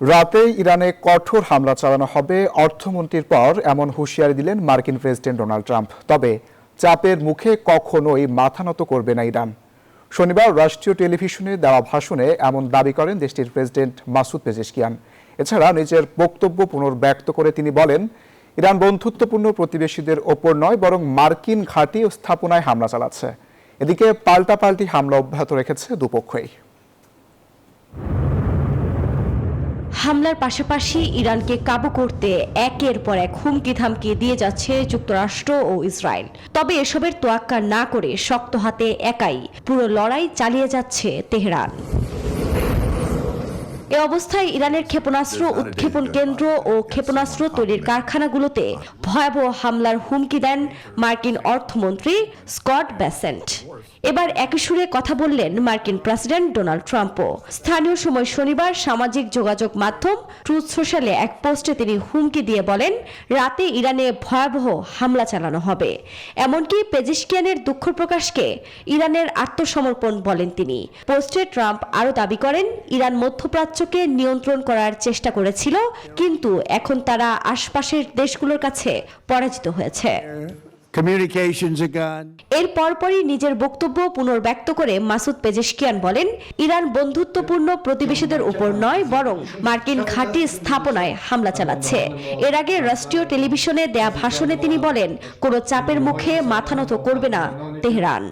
রাতে ইরানে কঠোর হামলা চালানো হবে অর্থমন্ত্রীর পর এমন হুঁশিয়ারি দিলেন মার্কিন প্রেসিডেন্ট ডোনাল্ড ট্রাম্প। তবে চাপের মুখে কখনোই মাথা নত করবে না ইরান। শনিবার রাষ্ট্রীয় টেলিভিশনে দেওয়া ভাষণে এমন দাবি করেন দেশটির প্রেসিডেন্ট মাসুদ পেজেশকিয়ান। এছাড়া নিজের বক্তব্য পুনর্ব্যক্ত করে তিনি বলেন, ইরান বন্ধুত্বপূর্ণ প্রতিবেশীদের ওপর নয় বরং মার্কিন ঘাঁটি ও স্থাপনায় হামলা চালাচ্ছে। এদিকে পাল্টাপাল্টি হামলা অব্যাহত রেখেছে দুপক্ষই। হামলার পাশাপাশি ইরানকে কাবু করতে একের পর এক হুমকি ধামকি দিয়ে যাচ্ছে যুক্তরাষ্ট্র ও ইসরায়েল। তবে এসবের তোয়াক্কা না করে শক্ত হাতে একাই পুরো লড়াই চালিয়ে যাচ্ছে তেহরান। এ অবস্থায় ইরানের ক্ষেপণাস্ত্র উৎক্ষেপণ কেন্দ্র ও ক্ষেপণাস্ত্র তৈরির কারখানাগুলোতে ভয়াবহ হামলার হুমকি দেন মার্কিন অর্থমন্ত্রী স্কট বেসেন্ট। এবার একই সুরে কথা বললেন মার্কিন প্রেসিডেন্ট ডোনাল্ড ট্রাম্পও। স্থানীয় সময় শনিবার সামাজিক যোগাযোগ মাধ্যম ট্রুথ সোশ্যালে এক পোস্টে তিনি হুমকি দিয়ে বলেন, রাতে ইরানে ভয়াবহ হামলা চালানো হবে। এমনকি পেজেশকিয়ানের দুঃখ প্রকাশকে ইরানের আত্মসমর্পণ বলেন তিনি। পোস্টে ট্রাম্প আরও দাবি করেন, ইরান মধ্যপ্রাচ্যকে নিয়ন্ত্রণ করার চেষ্টা করেছিল, কিন্তু এখন তারা আশপাশের দেশগুলোর কাছে পরাজিত হয়েছে। এর পরপরই নিজের বক্তব্য পুনর্ব্যক্ত করে মাসুদ পেজেশকিয়ান বলেন, ইরান বন্ধুত্বপূর্ণ প্রতিবেশীদের উপর নয় বরং মার্কিন ঘাঁটি স্থাপনায় হামলা চালাচ্ছে। এর আগে রাষ্ট্রীয় টেলিভিশনে দেয়া ভাষণে তিনি বলেন, কোনো চাপের মুখে মাথা নত করবে না তেহরান।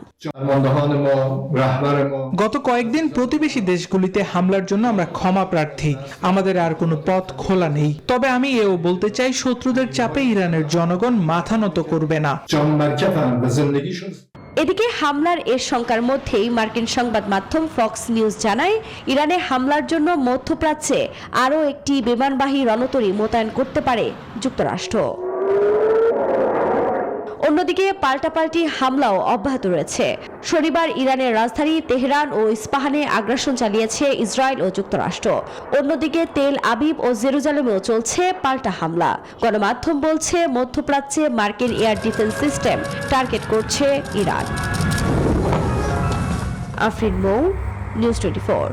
গত কয়েকদিন প্রতিবেশী দেশগুলিতে হামলার জন্য আমরা ক্ষমা প্রার্থী। আমাদের আর কোনো পথ খোলা নেই। তবে আমি এও বলতে চাই, শত্রুদের চাপে ইরানের জনগণ মাথা নত করবে না। এদিকে হামলার এর শঙ্কার মধ্যেই মার্কিন সংবাদ মাধ্যম ফক্স নিউজ জানায়, ইরানে হামলার জন্য মধ্যপ্রাচ্যে আরও একটি বিমানবাহী রণতরী মোতায়েন করতে পারে যুক্তরাষ্ট্র। অন্যদিকে পাল্টাপাল্টি হামলাও অব্যাহত রয়েছে। শনিবার ইরানের রাজধানী তেহরান ও ইস্পাহানে আগ্রাসন চালিয়েছে ইসরায়েল ও যুক্তরাষ্ট্র। অন্যদিকে তেল আবিব ও জেরুজালেমেও চলছে পাল্টা হামলা। গণমাধ্যম বলছে, মধ্যপ্রাচ্যে মার্কিন এয়ার ডিফেন্স সিস্টেম টার্গেট করছে ইরান। আফরিন মৌ, নিউজ 24।